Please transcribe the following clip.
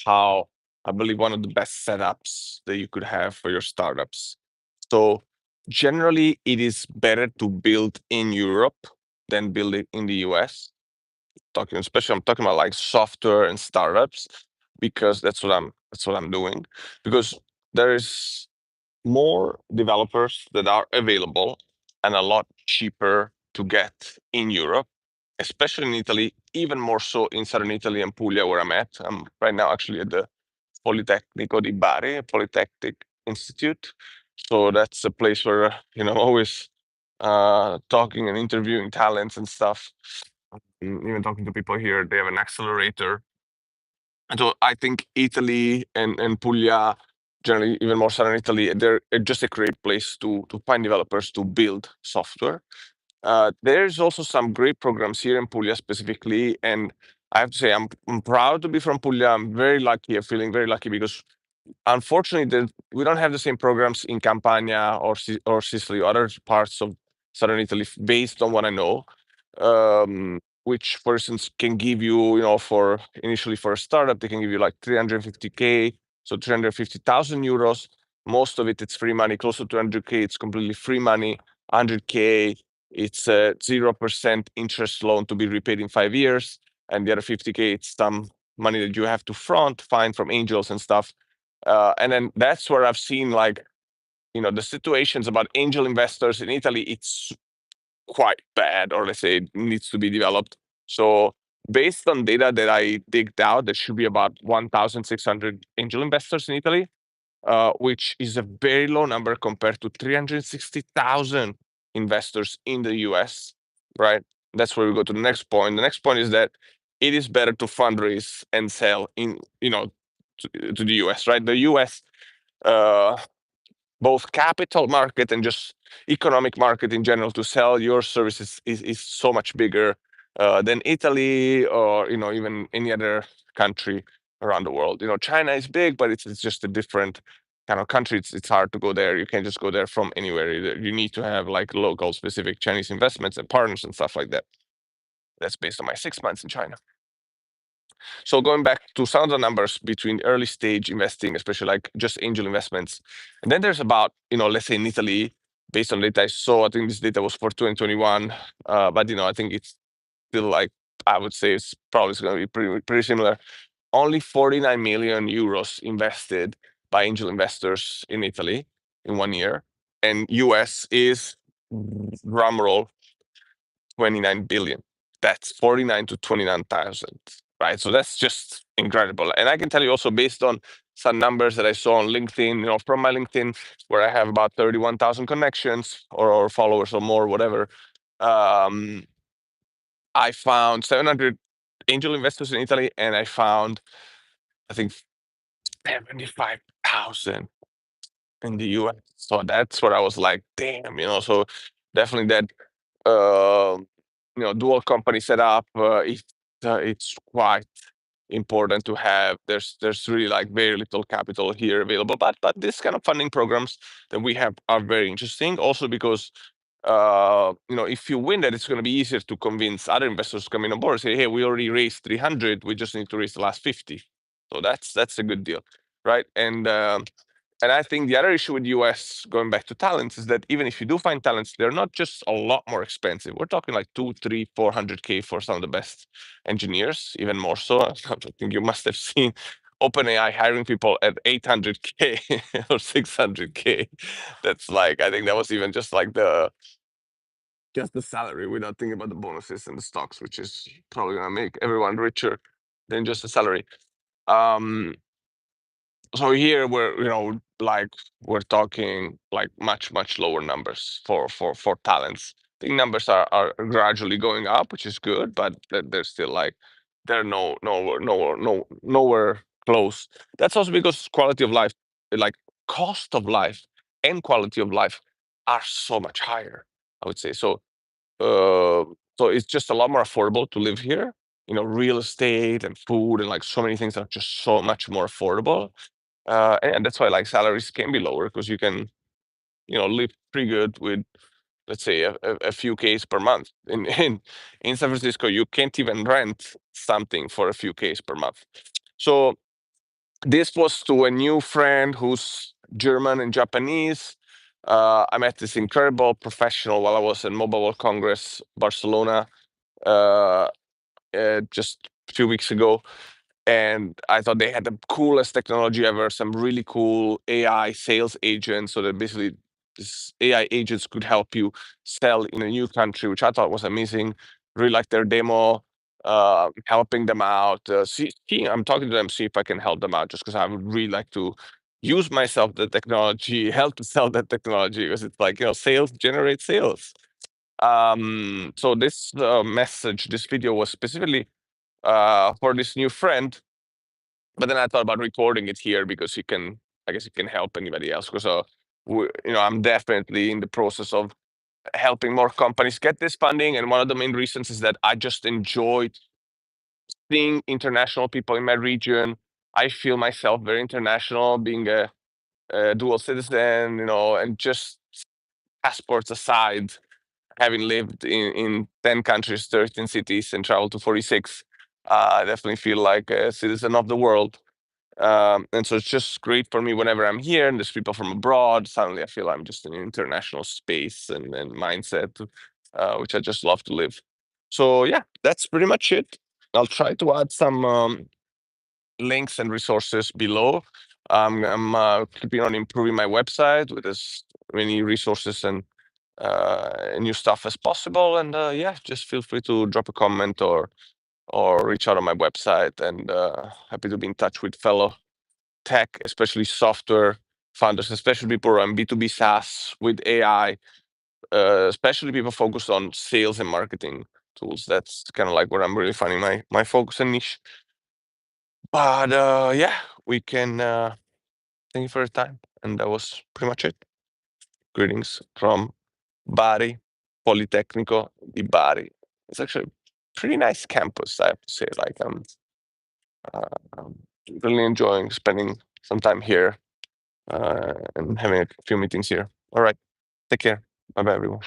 how I believe one of the best setups that you could have for your startups. So generally, it is better to build in Europe than build it in the US. I'm talking about like software and startups because that's what I'm doing because there is more developers that are available and a lot cheaper to get in Europe, especially in Italy, even more so in southern Italy and Puglia, where I'm at. I'm right now actually at the Politecnico di Bari, Polytechnic Institute. So that's a place where, always talking and interviewing talents and stuff. Even talking to people here, they have an accelerator. And so I think Italy and Puglia, generally even more southern Italy, they're just a great place to find developers to build software. There's also some great programs here in Puglia specifically, and I have to say I'm proud to be from Puglia. I'm very lucky. I'm feeling very lucky because unfortunately we don't have the same programs in Campania or Sicily, other parts of southern Italy, based on what I know. Which, for instance, can give you, for initially for a startup, they can give you like 350K, so 350,000 euros. Most of it's free money. Close to 200K, it's completely free money. 100K, it's a 0% interest loan to be repaid in 5 years, and the other 50K, it's some money that you have to find from angels and stuff. And then that's where I've seen, like, the situations about angel investors in Italy. It's quite bad, or let's say it needs to be developed. So based on data that I digged out, there should be about 1,600 angel investors in Italy, which is a very low number compared to 360,000 investors in the US, right? That's where we go to the next point. The next point is that it is better to fundraise and sell to the US, right? The US, uh, both capital market and just economic market in general, to sell your services is so much bigger than Italy, or even any other country around the world. China is big, but it's just a different kind of country. It's hard to go there. You can't just go there from anywhere. You need to have like local specific Chinese investments and partners and stuff like that. That's based on my 6 months in China. So going back to some of the numbers between early stage investing, especially like just angel investments, and then there's about, let's say in Italy, based on data I saw, I think this data was for 2021, but I think it's still, like, I would say it's probably going to be pretty similar. Only 49 million euros invested by angel investors in Italy in 1 year, and US is, drum roll, 29 billion. That's 49 to 29,000, right? So that's just incredible. And I can tell you also, based on some numbers that I saw on LinkedIn, from my LinkedIn, where I have about 31,000 connections or followers or more, whatever. I found 700 angel investors in Italy, and I found, I think, 75,000 in the US. So that's what I was like, damn, so definitely that, dual company setup, it's quite important to have. There's really like very little capital here available, but this kind of funding programs that we have are very interesting. Also because if you win that, it's going to be easier to convince other investors to come in on board and say, hey, we already raised 300, we just need to raise the last 50. So that's a good deal, right? And I think the other issue with US, going back to talents, is that even if you do find talents, they're not just a lot more expensive. We're talking like 2, 3, 400K for some of the best engineers, even more so. I think you must have seen OpenAI hiring people at 800K or 600K. That's like, I think that was even just like just the salary, without thinking about the bonuses and the stocks, which is probably gonna make everyone richer than just the salary. Um, so here we're, like, we're talking like much lower numbers for talents. I think numbers are gradually going up, which is good, but they're still like, they're nowhere close. That's also because quality of life, like cost of life and quality of life, are so much higher, I would say. Uh, so it's just a lot more affordable to live here. Real estate and food and like so many things are just so much more affordable. And that's why like salaries can be lower, because you can, live pretty good with, let's say, a few Ks per month. In San Francisco, you can't even rent something for a few Ks per month. So This was to a new friend who's German and Japanese. I met this incredible professional while I was in Mobile World Congress, Barcelona, uh, just a few weeks ago. And I thought they had the coolest technology ever, some really cool AI sales agents. So that basically this AI agents could help you sell in a new country, which I thought was amazing. Really liked their demo, helping them out. I'm talking to them, see if I can help them out, just because I would really like to use myself the technology, help to sell that technology, because it's like, sales generate sales. So this message, this video was specifically for this new friend, but then I thought about recording it here because I guess you can help anybody else. Because I'm definitely in the process of helping more companies get this funding, and one of the main reasons is that I just enjoyed seeing international people in my region. I feel myself very international, being a dual citizen, and just passports aside, having lived in 10 countries, 13 cities, and traveled to 46, I definitely feel like a citizen of the world. And so it's just great for me whenever I'm here and there's people from abroad. Suddenly, I feel I'm just in an international space and mindset, which I just love to live. So yeah, that's pretty much it. I'll try to add some links and resources below. I'm keeping on improving my website with as many resources and new stuff as possible. And yeah, just feel free to drop a comment or reach out on my website. And happy to be in touch with fellow tech, especially software founders, especially people who are on B2B SaaS with AI, especially people focused on sales and marketing tools. That's kind of like where I'm really finding my focus and niche. But yeah, we can thank you for your time. And that was pretty much it. Greetings from Bari, Politecnico di Bari. It's actually a pretty nice campus, I have to say. Like uh, I'm really enjoying spending some time here and having a few meetings here. All right. Take care. Bye bye, everyone.